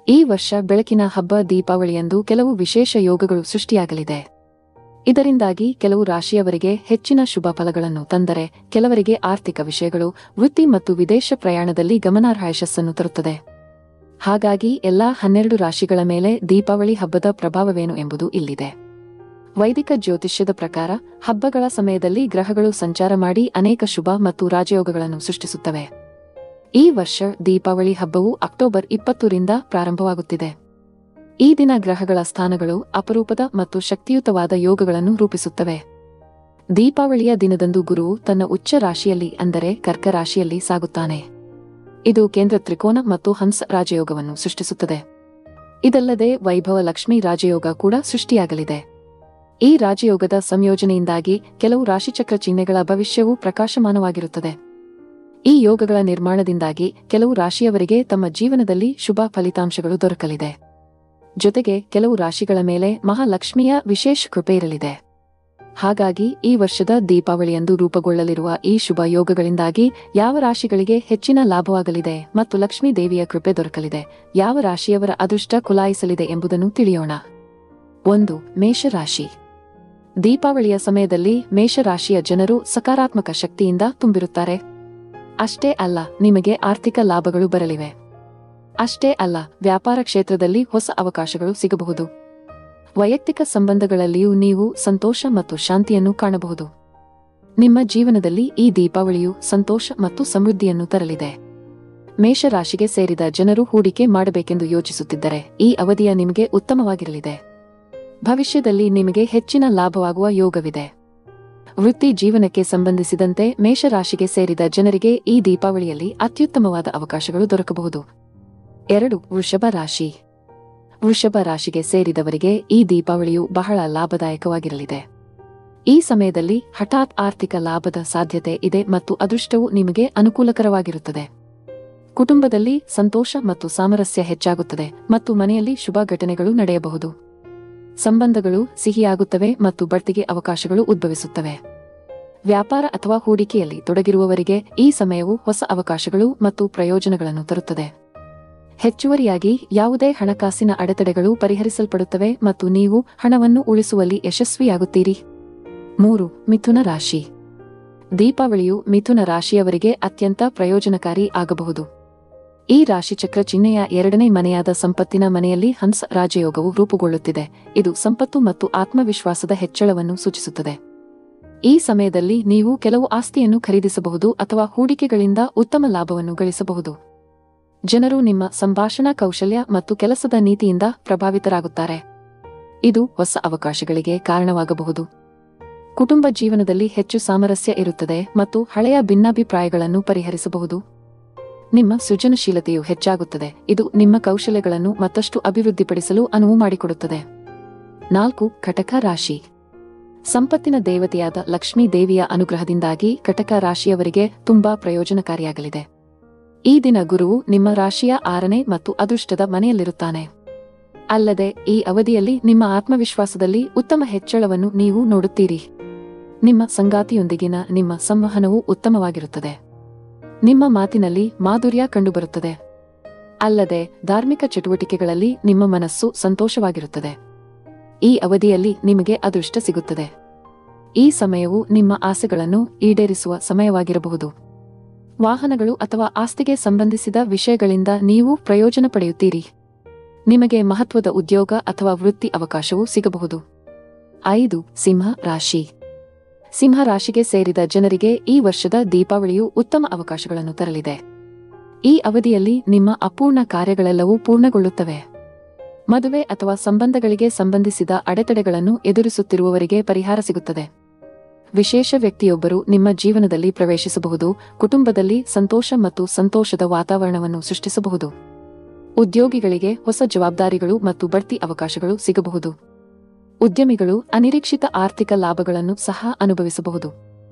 ಈ ವರ್ಷ ಬೆಳಕಿನ ಹಬ್ಬ ದೀಪಾವಳಿಯಂದು ಕೆಲವು ವಿಶೇಷ ಯೋಗಗಳು ಸೃಷ್ಟಿಯಾಗಲಿದೆ. ಇದರಿಂದಾಗಿ ಕೆಲವು ರಾಶಿಯವರಿಗೆ ಹೆಚ್ಚಿನ ಶುಭ ಫಲಗಳನ್ನು ತಂದರೆ, ಕೆಲವರಿಗೆ ಆರ್ಥಿಕ ವಿಷಯಗಳು, ವೃತ್ತಿ ಮತ್ತು ವಿದೇಶ ಪ್ರಯಾಣದಲ್ಲಿ ಗಮನಾರ್ಹ ಯಶಸ್ಸನ್ನು ತರುತ್ತದೆ. ಹಾಗಾಗಿ ಎಲ್ಲಾ 12 ರಾಶಿಗಳ ಮೇಲೆ ದೀಪಾವಳಿ ಹಬ್ಬದ ಪ್ರಭಾವವೇನು ಎಂಬುದು ಇಲ್ಲಿದೆ. ವೈದಿಕ ಜ್ಯೋತಿಷ್ಯದ ಪ್ರಕಾರ ಹಬ್ಬಗಳ ಸಮಯದಲ್ಲಿ ಗ್ರಹಗಳು ಸಂಚಾರ ಮಾಡಿ ಅನೇಕ ಶುಭ ಮತ್ತು ರಾಜಯೋಗಗಳನ್ನು ಸೃಷ್ಟಿಸುತ್ತವೆ. ಈ ವರ್ಷ ದೀಪಾವಳಿ ಹಬ್ಬವು ಅಕ್ಟೋಬರ್ 20ರಿಂದ ಪ್ರಾರಂಭವಾಗುತ್ತಿದೆ. ಈ ದಿನ ಗ್ರಹಗಳ ಸ್ಥಾನಗಳು ಅಪರೂಪದ ಮತ್ತು ಶಕ್ತಿಯುತವಾದ ಯೋಗಗಳನ್ನು ರೂಪಿಸುತ್ತವೆ. ದೀಪಾವಳಿಯ ದಿನದಂದು ಗುರುವು ತನ್ನ ಉಚ್ಚ ರಾಶಿಯಲ್ಲಿ ಅಂದರೆ ಕರ್ಕ ರಾಶಿಯಲ್ಲಿ ಸಾಗುತ್ತಾನೆ. ಇದು ಕೇಂದ್ರ ತ್ರಿಕೋನ ಮತ್ತು ಹಂಸ ರಾಜಯೋಗವನ್ನು ಸೃಷ್ಟಿಸುತ್ತದೆ. ಇದಲ್ಲದೆ ವೈಭವ ಲಕ್ಷ್ಮಿ ರಾಜಯೋಗ ಕೂಡ ಸೃಷ್ಟಿಯಾಗಲಿದೆ. ಈ ರಾಜಯೋಗದ ಸಂಯೋಜನೆಯಿಂದಾಗಿ ಕೆಲವು ರಾಶಿಚಕ್ರ ಚಿಹ್ನೆಗಳ ಭವಿಷ್ಯವೂ ಪ್ರಕಾಶಮಾನವಾಗಿರುತ್ತದೆ. ಈ ಯೋಗಗಳ ನಿರ್ಮಾಣದಿಂದಾಗಿ ಕೆಲವು ರಾಶಿಯವರಿಗೆ ತಮ್ಮ ಜೀವನದಲ್ಲಿ ಶುಭ ಫಲಿತಾಂಶಗಳು ದೊರಕಲಿದೆ. ಜೊತೆಗೆ ಕೆಲವು ರಾಶಿಗಳ ಮೇಲೆ ಮಹಾಲಕ್ಷ್ಮಿಯ ವಿಶೇಷ ಕೃಪೆ ಇರಲಿದೆ. ಹಾಗಾಗಿ ಈ ವರ್ಷದ ದೀಪಾವಳಿಯಂದು ರೂಪುಗೊಳ್ಳಲಿರುವ ಈ ಶುಭ ಯೋಗಗಳಿಂದಾಗಿ ಯಾವ ರಾಶಿಗಳಿಗೆ ಹೆಚ್ಚಿನ ಲಾಭವಾಗಲಿದೆ ಮತ್ತು ಲಕ್ಷ್ಮೀ ದೇವಿಯ ಕೃಪೆ ದೊರಕಲಿದೆ, ಯಾವ ರಾಶಿಯವರ ಅದೃಷ್ಟ ಕುಲಾಯಿಸಲಿದೆ ಎಂಬುದನ್ನು ತಿಳಿಯೋಣ. 1. ಮೇಷರಾಶಿ. ದೀಪಾವಳಿಯ ಸಮಯದಲ್ಲಿ ಮೇಷರಾಶಿಯ ಜನರು ಸಕಾರಾತ್ಮಕ ಶಕ್ತಿಯಿಂದ ತುಂಬಿರುತ್ತಾರೆ. ಅಷ್ಟೇ ಅಲ್ಲ, ನಿಮಗೆ ಆರ್ಥಿಕ ಲಾಭಗಳು ಬರಲಿವೆ. ಅಷ್ಟೇ ಅಲ್ಲ, ವ್ಯಾಪಾರ ಕ್ಷೇತ್ರದಲ್ಲಿ ಹೊಸ ಅವಕಾಶಗಳು ಸಿಗಬಹುದು. ವೈಯಕ್ತಿಕ ಸಂಬಂಧಗಳಲ್ಲಿಯೂ ನೀವು ಸಂತೋಷ ಮತ್ತು ಶಾಂತಿಯನ್ನು ಕಾಣಬಹುದು. ನಿಮ್ಮ ಜೀವನದಲ್ಲಿ ಈ ದೀಪಾವಳಿಯು ಸಂತೋಷ ಮತ್ತು ಸಮೃದ್ಧಿಯನ್ನು ತರಲಿದೆ. ಮೇಷರಾಶಿಗೆ ಸೇರಿದ ಜನರು ಹೂಡಿಕೆ ಮಾಡಬೇಕೆಂದು ಯೋಚಿಸುತ್ತಿದ್ದರೆ ಈ ಅವಧಿಯ ನಿಮಗೆ ಉತ್ತಮವಾಗಿರಲಿದೆ. ಭವಿಷ್ಯದಲ್ಲಿ ನಿಮಗೆ ಹೆಚ್ಚಿನ ಲಾಭವಾಗುವ ಯೋಗವಿದೆ. ವೃತ್ತಿ ಜೀವನಕ್ಕೆ ಸಂಬಂಧಿಸಿದಂತೆ ಮೇಷರಾಶಿಗೆ ಸೇರಿದ ಜನರಿಗೆ ಈ ದೀಪಾವಳಿಯಲ್ಲಿ ಅತ್ಯುತ್ತಮವಾದ ಅವಕಾಶಗಳು ದೊರಕಬಹುದು. 2. ವೃಷಭ ರಾಶಿ. ವೃಷಭ ರಾಶಿಗೆ ಸೇರಿದವರಿಗೆ ಈ ದೀಪಾವಳಿಯು ಬಹಳ ಲಾಭದಾಯಕವಾಗಿರಲಿದೆ. ಈ ಸಮಯದಲ್ಲಿ ಹಠಾತ್ ಆರ್ಥಿಕ ಲಾಭದ ಸಾಧ್ಯತೆ ಇದೆ ಮತ್ತು ಅದೃಷ್ಟವು ನಿಮಗೆ ಅನುಕೂಲಕರವಾಗಿರುತ್ತದೆ. ಕುಟುಂಬದಲ್ಲಿ ಸಂತೋಷ ಮತ್ತು ಸಾಮರಸ್ಯ ಹೆಚ್ಚಾಗುತ್ತದೆ ಮತ್ತು ಮನೆಯಲ್ಲಿ ಶುಭ ಘಟನೆಗಳು ನಡೆಯಬಹುದು. ಸಂಬಂಧಗಳು ಸಿಹಿಯಾಗುತ್ತವೆ ಮತ್ತು ಬಡ್ತಿಗೆ ಅವಕಾಶಗಳು ಉದ್ಭವಿಸುತ್ತವೆ. ವ್ಯಾಪಾರ ಅಥವಾ ಹೂಡಿಕೆಯಲ್ಲಿ ತೊಡಗಿರುವವರಿಗೆ ಈ ಸಮಯವು ಹೊಸ ಅವಕಾಶಗಳು ಮತ್ತು ಪ್ರಯೋಜನಗಳನ್ನು ತರುತ್ತದೆ. ಹೆಚ್ಚುವರಿಯಾಗಿ ಯಾವುದೇ ಹಣಕಾಸಿನ ಅಡೆತಡೆಗಳು ಪರಿಹರಿಸಲ್ಪಡುತ್ತವೆ ಮತ್ತು ನೀವು ಹಣವನ್ನು ಉಳಿಸುವಲ್ಲಿ ಯಶಸ್ವಿಯಾಗುತ್ತೀರಿ. 3. ಮಿಥುನ ರಾಶಿ. ದೀಪಾವಳಿಯು ಮಿಥುನ ರಾಶಿಯವರಿಗೆ ಅತ್ಯಂತ ಪ್ರಯೋಜನಕಾರಿ ಆಗಬಹುದು. ಈ ರಾಶಿಚಕ್ರ ಚಿಹ್ನೆಯ 2ನೇ ಮನೆಯಾದ ಸಂಪತ್ತಿನ ಮನೆಯಲ್ಲಿ ಹಂಸ ರಾಜಯೋಗವು ರೂಪುಗೊಳ್ಳುತ್ತಿದೆ. ಇದು ಸಂಪತ್ತು ಮತ್ತು ಆತ್ಮವಿಶ್ವಾಸದ ಹೆಚ್ಚಳವನ್ನು ಸೂಚಿಸುತ್ತದೆ. ಈ ಸಮಯದಲ್ಲಿ ನೀವು ಕೆಲವು ಆಸ್ತಿಯನ್ನು ಖರೀದಿಸಬಹುದು ಅಥವಾ ಹೂಡಿಕೆಗಳಿಂದ ಉತ್ತಮ ಲಾಭವನ್ನು ಗಳಿಸಬಹುದು. ಜನರು ನಿಮ್ಮ ಸಂಭಾಷಣಾ ಕೌಶಲ್ಯ ಮತ್ತು ಕೆಲಸದ ನೀತಿಯಿಂದ ಪ್ರಭಾವಿತರಾಗುತ್ತಾರೆ. ಇದು ಹೊಸ ಅವಕಾಶಗಳಿಗೆ ಕಾರಣವಾಗಬಹುದು. ಕುಟುಂಬ ಜೀವನದಲ್ಲಿ ಹೆಚ್ಚು ಸಾಮರಸ್ಯ ಇರುತ್ತದೆ ಮತ್ತು ಹಳೆಯ ಭಿನ್ನಾಭಿಪ್ರಾಯಗಳನ್ನು ಪರಿಹರಿಸಬಹುದು. ನಿಮ್ಮ ಸೃಜನಶೀಲತೆಯು ಹೆಚ್ಚಾಗುತ್ತದೆ. ಇದು ನಿಮ್ಮ ಕೌಶಲ್ಯಗಳನ್ನು ಮತ್ತಷ್ಟು ಅಭಿವೃದ್ಧಿಪಡಿಸಲು ಅನುವು ಮಾಡಿಕೊಡುತ್ತದೆ. 4. ಕಟಕ ರಾಶಿ. ಸಂಪತ್ತಿನ ದೇವತೆಯಾದ ಲಕ್ಷ್ಮೀ ದೇವಿಯ ಅನುಗ್ರಹದಿಂದಾಗಿ ಕಟಕ ರಾಶಿಯವರಿಗೆ ತುಂಬಾ ಪ್ರಯೋಜನಕಾರಿಯಾಗಲಿದೆ. ಈ ದಿನ ಗುರುವು ನಿಮ್ಮ ರಾಶಿಯ 6ನೇ ಮತ್ತು ಅದೃಷ್ಟದ ಮನೆಯಲ್ಲಿರುತ್ತಾನೆ. ಅಲ್ಲದೆ ಈ ಅವಧಿಯಲ್ಲಿ ನಿಮ್ಮ ಆತ್ಮವಿಶ್ವಾಸದಲ್ಲಿ ಉತ್ತಮ ಹೆಚ್ಚಳವನ್ನು ನೀವು ನೋಡುತ್ತೀರಿ. ನಿಮ್ಮ ಸಂಗಾತಿಯೊಂದಿಗಿನ ನಿಮ್ಮ ಸಂವಹನವು ಉತ್ತಮವಾಗಿರುತ್ತದೆ. ನಿಮ್ಮ ಮಾತಿನಲ್ಲಿ ಮಾಧುರ್ಯ ಕಂಡುಬರುತ್ತದೆ. ಅಲ್ಲದೆ ಧಾರ್ಮಿಕ ಚಟುವಟಿಕೆಗಳಲ್ಲಿ ನಿಮ್ಮ ಮನಸ್ಸು ಸಂತೋಷವಾಗಿರುತ್ತದೆ. ಈ ಅವಧಿಯಲ್ಲಿ ನಿಮಗೆ ಅದೃಷ್ಟ ಸಿಗುತ್ತದೆ. ಈ ಸಮಯವು ನಿಮ್ಮ ಆಸೆಗಳನ್ನು ಈಡೇರಿಸುವ ಸಮಯವಾಗಿರಬಹುದು. ವಾಹನಗಳು ಅಥವಾ ಆಸ್ತಿಗೆ ಸಂಬಂಧಿಸಿದ ವಿಷಯಗಳಿಂದ ನೀವು ಪ್ರಯೋಜನ ಪಡೆಯುತ್ತೀರಿ. ನಿಮಗೆ ಮಹತ್ವದ ಉದ್ಯೋಗ ಅಥವಾ ವೃತ್ತಿ ಅವಕಾಶವೂ ಸಿಗಬಹುದು. 5. ಸಿಂಹ ರಾಶಿ. ಸಿಂಹ ರಾಶಿಗೆ ಸೇರಿದ ಜನರಿಗೆ ಈ ವರ್ಷದ ದೀಪಾವಳಿಯು ಉತ್ತಮ ಅವಕಾಶಗಳನ್ನು ತರಲಿದೆ. ಈ ಅವಧಿಯಲ್ಲಿ ನಿಮ್ಮ ಅಪೂರ್ಣ ಕಾರ್ಯಗಳೆಲ್ಲವೂ ಪೂರ್ಣಗೊಳ್ಳುತ್ತವೆ. ಮದುವೆ ಅಥವಾ ಸಂಬಂಧಗಳಿಗೆ ಸಂಬಂಧಿಸಿದ ಅಡೆತಡೆಗಳನ್ನು ಎದುರಿಸುತ್ತಿರುವವರಿಗೆ ಪರಿಹಾರ ಸಿಗುತ್ತದೆ. ವಿಶೇಷ ವ್ಯಕ್ತಿಯೊಬ್ಬರು ನಿಮ್ಮ ಜೀವನದಲ್ಲಿ ಪ್ರವೇಶಿಸಬಹುದು. ಕುಟುಂಬದಲ್ಲಿ ಸಂತೋಷ ಮತ್ತು ಸಂತೋಷದ ವಾತಾವರಣವನ್ನು ಸೃಷ್ಟಿಸಬಹುದು. ಉದ್ಯೋಗಿಗಳಿಗೆ ಹೊಸ ಜವಾಬ್ದಾರಿಗಳು ಮತ್ತು ಬಡ್ತಿ ಅವಕಾಶಗಳು ಸಿಗಬಹುದು. ಉದ್ಯಮಿಗಳು ಅನಿರೀಕ್ಷಿತ ಆರ್ಥಿಕ ಲಾಭಗಳನ್ನು ಸಹ ಅನುಭವಿಸಬಹುದು.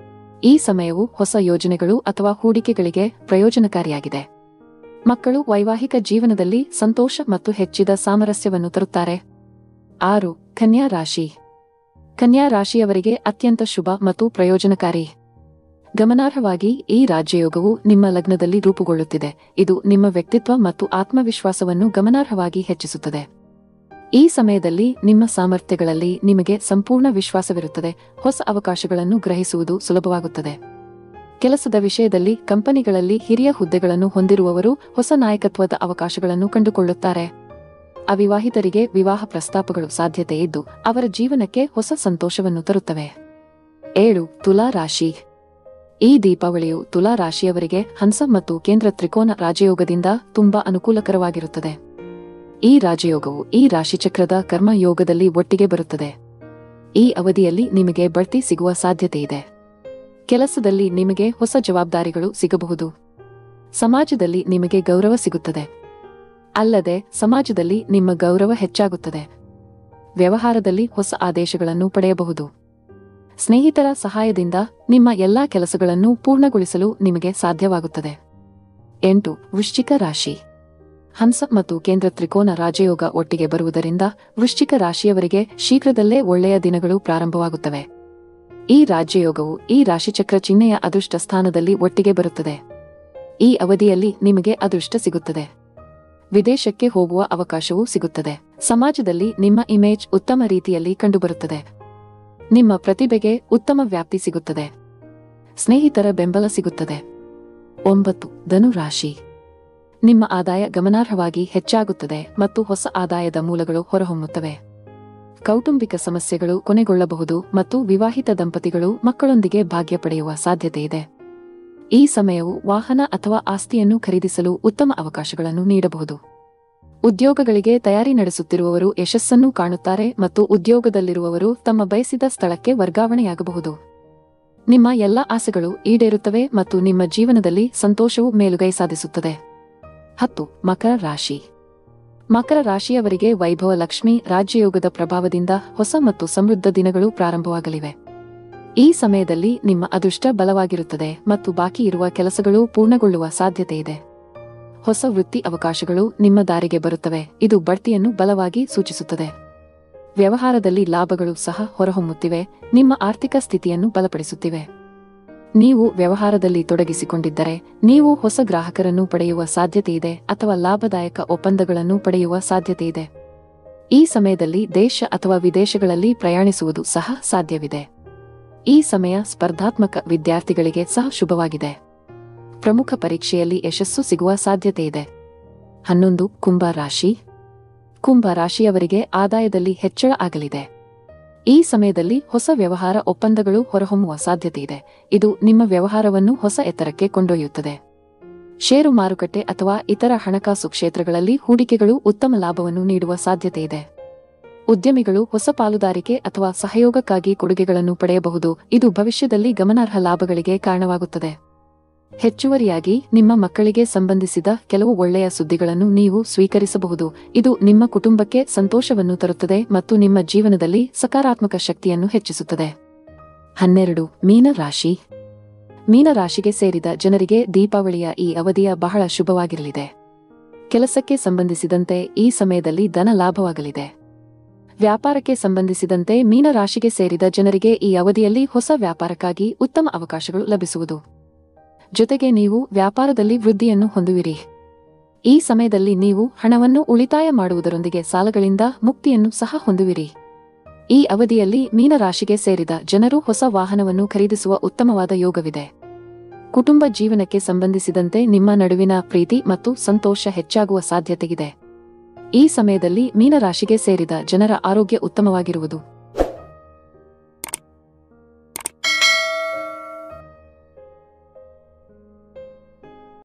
ಈ ಸಮಯವು ಹೊಸ ಯೋಜನೆಗಳು ಅಥವಾ ಹೂಡಿಕೆಗಳಿಗೆ ಪ್ರಯೋಜನಕಾರಿಯಾಗಿದೆ. ಮಕ್ಕಳು ವೈವಾಹಿಕ ಜೀವನದಲ್ಲಿ ಸಂತೋಷ ಮತ್ತು ಹೆಚ್ಚಿದ ಸಾಮರಸ್ಯವನ್ನು ತರುತ್ತಾರೆ. 6. ಕನ್ಯಾ ರಾಶಿ. ಕನ್ಯಾ ರಾಶಿಯವರಿಗೆ ಅತ್ಯಂತ ಶುಭ ಮತ್ತು ಪ್ರಯೋಜನಕಾರಿ. ಗಮನಾರ್ಹವಾಗಿ ಈ ರಾಜ್ಯಯೋಗವು ನಿಮ್ಮ ಲಗ್ನದಲ್ಲಿ ರೂಪುಗೊಳ್ಳುತ್ತಿದೆ. ಇದು ನಿಮ್ಮ ವ್ಯಕ್ತಿತ್ವ ಮತ್ತು ಆತ್ಮವಿಶ್ವಾಸವನ್ನು ಗಮನಾರ್ಹವಾಗಿ ಹೆಚ್ಚಿಸುತ್ತದೆ. ಈ ಸಮಯದಲ್ಲಿ ನಿಮ್ಮ ಸಾಮರ್ಥ್ಯಗಳಲ್ಲಿ ನಿಮಗೆ ಸಂಪೂರ್ಣ ವಿಶ್ವಾಸವಿರುತ್ತದೆ. ಹೊಸ ಅವಕಾಶಗಳನ್ನು ಗ್ರಹಿಸುವುದು ಸುಲಭವಾಗುತ್ತದೆ. ಕೆಲಸದ ವಿಷಯದಲ್ಲಿ ಕಂಪನಿಗಳಲ್ಲಿ ಹಿರಿಯ ಹುದ್ದೆಗಳನ್ನು ಹೊಂದಿರುವವರು ಹೊಸ ನಾಯಕತ್ವದ ಅವಕಾಶಗಳನ್ನು ಕಂಡುಕೊಳ್ಳುತ್ತಾರೆ. ಅವಿವಾಹಿತರಿಗೆ ವಿವಾಹ ಪ್ರಸ್ತಾಪಗಳು ಸಾಧ್ಯತೆ ಇದ್ದು ಅವರ ಜೀವನಕ್ಕೆ ಹೊಸ ಸಂತೋಷವನ್ನು ತರುತ್ತವೆ. 7. ತುಲಾ ರಾಶಿ. ಈ ದೀಪಾವಳಿಯು ತುಲಾ ರಾಶಿಯವರಿಗೆ ಹಂಸ ಮತ್ತು ಕೇಂದ್ರ ತ್ರಿಕೋನ ರಾಜಯೋಗದಿಂದ ತುಂಬಾ ಅನುಕೂಲಕರವಾಗಿರುತ್ತದೆ. ಈ ರಾಜಯೋಗವು ಈ ರಾಶಿಚಕ್ರದ ಕರ್ಮಯೋಗದಲ್ಲಿ ಒಟ್ಟಿಗೆ ಬರುತ್ತದೆ. ಈ ಅವಧಿಯಲ್ಲಿ ನಿಮಗೆ ಬಡ್ತಿ ಸಿಗುವ ಸಾಧ್ಯತೆಯಿದೆ. ಕೆಲಸದಲ್ಲಿ ನಿಮಗೆ ಹೊಸ ಜವಾಬ್ದಾರಿಗಳು ಸಿಗಬಹುದು. ಸಮಾಜದಲ್ಲಿ ನಿಮಗೆ ಗೌರವ ಸಿಗುತ್ತದೆ. ಅಲ್ಲದೆ ಸಮಾಜದಲ್ಲಿ ನಿಮ್ಮ ಗೌರವ ಹೆಚ್ಚಾಗುತ್ತದೆ. ವ್ಯವಹಾರದಲ್ಲಿ ಹೊಸ ಆದೇಶಗಳನ್ನು ಪಡೆಯಬಹುದು. ಸ್ನೇಹಿತರ ಸಹಾಯದಿಂದ ನಿಮ್ಮ ಎಲ್ಲಾ ಕೆಲಸಗಳನ್ನು ಪೂರ್ಣಗೊಳಿಸಲು ನಿಮಗೆ ಸಾಧ್ಯವಾಗುತ್ತದೆ. 8. ವೃಶ್ಚಿಕ ರಾಶಿ. ಹಂಸ ಮತ್ತು ಕೇಂದ್ರ ತ್ರಿಕೋನ ರಾಜಯೋಗ ಒಟ್ಟಿಗೆ ಬರುವುದರಿಂದ ವೃಶ್ಚಿಕ ರಾಶಿಯವರಿಗೆ ಶೀಘ್ರದಲ್ಲೇ ಒಳ್ಳೆಯ ದಿನಗಳು ಪ್ರಾರಂಭವಾಗುತ್ತವೆ. ಈ ರಾಜ್ಯಯೋಗವು ಈ ರಾಶಿಚಕ್ರ ಚಿಹ್ನೆಯ ಅದೃಷ್ಟ ಸ್ಥಾನದಲ್ಲಿ ಒಟ್ಟಿಗೆ ಬರುತ್ತದೆ. ಈ ಅವಧಿಯಲ್ಲಿ ನಿಮಗೆ ಅದೃಷ್ಟ ಸಿಗುತ್ತದೆ. ವಿದೇಶಕ್ಕೆ ಹೋಗುವ ಅವಕಾಶವೂ ಸಿಗುತ್ತದೆ. ಸಮಾಜದಲ್ಲಿ ನಿಮ್ಮ ಇಮೇಜ್ ಉತ್ತಮ ರೀತಿಯಲ್ಲಿ ಕಂಡುಬರುತ್ತದೆ. ನಿಮ್ಮ ಪ್ರತಿಭೆಗೆ ಉತ್ತಮ ವ್ಯಾಪ್ತಿ ಸಿಗುತ್ತದೆ. ಸ್ನೇಹಿತರ ಬೆಂಬಲ ಸಿಗುತ್ತದೆ. 9. ಧನು ರಾಶಿ. ನಿಮ್ಮ ಆದಾಯ ಗಮನಾರ್ಹವಾಗಿ ಹೆಚ್ಚಾಗುತ್ತದೆ ಮತ್ತು ಹೊಸ ಆದಾಯದ ಮೂಲಗಳು ಹೊರಹೊಮ್ಮುತ್ತವೆ. ಕೌಟುಂಬಿಕ ಸಮಸ್ಯೆಗಳು ಕೊನೆಗೊಳ್ಳಬಹುದು ಮತ್ತು ವಿವಾಹಿತ ದಂಪತಿಗಳು ಮಕ್ಕಳೊಂದಿಗೆ ಭಾಗ್ಯ ಪಡೆಯುವ ಸಾಧ್ಯತೆಯಿದೆ. ಈ ಸಮಯವು ವಾಹನ ಅಥವಾ ಆಸ್ತಿಯನ್ನು ಖರೀದಿಸಲು ಉತ್ತಮ ಅವಕಾಶಗಳನ್ನು ನೀಡಬಹುದು. ಉದ್ಯೋಗಗಳಿಗೆ ತಯಾರಿ ನಡೆಸುತ್ತಿರುವವರು ಯಶಸ್ಸನ್ನು ಕಾಣುತ್ತಾರೆ ಮತ್ತು ಉದ್ಯೋಗದಲ್ಲಿರುವವರು ತಮ್ಮ ಬಯಸಿದ ಸ್ಥಳಕ್ಕೆ ವರ್ಗಾವಣೆಯಾಗಬಹುದು. ನಿಮ್ಮ ಎಲ್ಲ ಆಸೆಗಳು ಈಡೇರುತ್ತವೆ ಮತ್ತು ನಿಮ್ಮ ಜೀವನದಲ್ಲಿ ಸಂತೋಷವು ಮೇಲುಗೈ ಸಾಧಿಸುತ್ತದೆ. 10. ಮಕರ ರಾಶಿ. ಮಕರ ರಾಶಿಯವರಿಗೆ ವೈಭವ ಲಕ್ಷ್ಮಿ ರಾಜ್ಯಯೋಗದ ಪ್ರಭಾವದಿಂದ ಹೊಸ ಮತ್ತು ಸಮೃದ್ಧ ದಿನಗಳು ಪ್ರಾರಂಭವಾಗಲಿವೆ. ಈ ಸಮಯದಲ್ಲಿ ನಿಮ್ಮ ಅದೃಷ್ಟ ಬಲವಾಗಿರುತ್ತದೆ ಮತ್ತು ಬಾಕಿ ಇರುವ ಕೆಲಸಗಳು ಪೂರ್ಣಗೊಳ್ಳುವ ಸಾಧ್ಯತೆಯಿದೆ. ಹೊಸ ವೃತ್ತಿ ಅವಕಾಶಗಳು ನಿಮ್ಮ ದಾರಿಗೆ ಬರುತ್ತವೆ. ಇದು ಬಡ್ತಿಯನ್ನು ಬಲವಾಗಿ ಸೂಚಿಸುತ್ತದೆ. ವ್ಯವಹಾರದಲ್ಲಿ ಲಾಭಗಳು ಸಹ ಹೊರಹೊಮ್ಮುತ್ತಿವೆ. ನಿಮ್ಮ ಆರ್ಥಿಕ ಸ್ಥಿತಿಯನ್ನು ಬಲಪಡಿಸುತ್ತಿವೆ. ನೀವು ವ್ಯವಹಾರದಲ್ಲಿ ತೊಡಗಿಸಿಕೊಂಡಿದ್ದರೆ ನೀವು ಹೊಸ ಗ್ರಾಹಕರನ್ನು ಪಡೆಯುವ ಸಾಧ್ಯತೆಯಿದೆ ಅಥವಾ ಲಾಭದಾಯಕ ಒಪ್ಪಂದಗಳನ್ನು ಪಡೆಯುವ ಸಾಧ್ಯತೆಯಿದೆ. ಈ ಸಮಯದಲ್ಲಿ ದೇಶ ಅಥವಾ ವಿದೇಶಗಳಲ್ಲಿ ಪ್ರಯಾಣಿಸುವುದು ಸಹ ಸಾಧ್ಯವಿದೆ. ಈ ಸಮಯ ಸ್ಪರ್ಧಾತ್ಮಕ ವಿದ್ಯಾರ್ಥಿಗಳಿಗೆ ಸಹ ಶುಭವಾಗಿದೆ. ಪ್ರಮುಖ ಪರೀಕ್ಷೆಯಲ್ಲಿ ಯಶಸ್ಸು ಸಿಗುವ ಸಾಧ್ಯತೆಯಿದೆ. 11. ಕುಂಭ ರಾಶಿ. ಕುಂಭ ರಾಶಿಯವರಿಗೆ ಆದಾಯದಲ್ಲಿ ಹೆಚ್ಚಳ ಆಗಲಿದೆ. ಈ ಸಮಯದಲ್ಲಿ ಹೊಸ ವ್ಯವಹಾರ ಒಪ್ಪಂದಗಳು ಹೊರಹೊಮ್ಮುವ ಸಾಧ್ಯತೆಯಿದೆ. ಇದು ನಿಮ್ಮ ವ್ಯವಹಾರವನ್ನು ಹೊಸ ಎತ್ತರಕ್ಕೆ ಕೊಂಡೊಯ್ಯುತ್ತದೆ. ಷೇರು ಮಾರುಕಟ್ಟೆ ಅಥವಾ ಇತರ ಹಣಕಾಸು ಕ್ಷೇತ್ರಗಳಲ್ಲಿ ಹೂಡಿಕೆಗಳು ಉತ್ತಮ ಲಾಭವನ್ನು ನೀಡುವ ಸಾಧ್ಯತೆಯಿದೆ. ಉದ್ಯಮಿಗಳು ಹೊಸ ಪಾಲುದಾರಿಕೆ ಅಥವಾ ಸಹಯೋಗಕ್ಕಾಗಿ ಕೊಡುಗೆಗಳನ್ನು ಪಡೆಯಬಹುದು. ಇದು ಭವಿಷ್ಯದಲ್ಲಿ ಗಮನಾರ್ಹ ಲಾಭಗಳಿಗೆ ಕಾರಣವಾಗುತ್ತದೆ. ಹೆಚ್ಚುವರಿಯಾಗಿ ನಿಮ್ಮ ಮಕ್ಕಳಿಗೆ ಸಂಬಂಧಿಸಿದ ಕೆಲವು ಒಳ್ಳೆಯ ಸುದ್ದಿಗಳನ್ನು ನೀವು ಸ್ವೀಕರಿಸಬಹುದು. ಇದು ನಿಮ್ಮ ಕುಟುಂಬಕ್ಕೆ ಸಂತೋಷವನ್ನು ತರುತ್ತದೆ ಮತ್ತು ನಿಮ್ಮ ಜೀವನದಲ್ಲಿ ಸಕಾರಾತ್ಮಕ ಶಕ್ತಿಯನ್ನು ಹೆಚ್ಚಿಸುತ್ತದೆ. 12. ಮೀನ ರಾಶಿ. ಮೀನ ರಾಶಿಗೆ ಸೇರಿದ ಜನರಿಗೆ ದೀಪಾವಳಿಯ ಈ ಅವಧಿಯ ಬಹಳ ಶುಭವಾಗಿರಲಿದೆ. ಕೆಲಸಕ್ಕೆ ಸಂಬಂಧಿಸಿದಂತೆ ಈ ಸಮಯದಲ್ಲಿ ಧನ ಲಾಭವಾಗಲಿದೆ. ವ್ಯಾಪಾರಕ್ಕೆ ಸಂಬಂಧಿಸಿದಂತೆ ಮೀನ ರಾಶಿಗೆ ಸೇರಿದ ಜನರಿಗೆ ಈ ಅವಧಿಯಲ್ಲಿ ಹೊಸ ವ್ಯಾಪಾರಕ್ಕಾಗಿ ಉತ್ತಮ ಅವಕಾಶಗಳು ಲಭಿಸುವುದು. ಜೊತೆಗೆ ನೀವು ವ್ಯಾಪಾರದಲ್ಲಿ ವೃದ್ಧಿಯನ್ನು ಹೊಂದುವಿರಿ. ಈ ಸಮಯದಲ್ಲಿ ನೀವು ಹಣವನ್ನು ಉಳಿತಾಯ ಮಾಡುವುದರೊಂದಿಗೆ ಸಾಲಗಳಿಂದ ಮುಕ್ತಿಯನ್ನು ಸಹ ಹೊಂದುವಿರಿ. ಈ ಅವಧಿಯಲ್ಲಿ ಮೀನ ರಾಶಿಗೆ ಸೇರಿದ ಜನರು ಹೊಸ ವಾಹನವನ್ನು ಖರೀದಿಸುವ ಉತ್ತಮವಾದ ಯೋಗವಿದೆ. ಕುಟುಂಬ ಜೀವನಕ್ಕೆ ಸಂಬಂಧಿಸಿದಂತೆ ನಿಮ್ಮ ನಡುವಿನ ಪ್ರೀತಿ ಮತ್ತು ಸಂತೋಷ ಹೆಚ್ಚಾಗುವ ಸಾಧ್ಯತೆಯಿದೆ. ಈ ಸಮಯದಲ್ಲಿ ಮೀನ ರಾಶಿಗೆ ಸೇರಿದ ಜನರ ಆರೋಗ್ಯ ಉತ್ತಮವಾಗಿರುವುದು.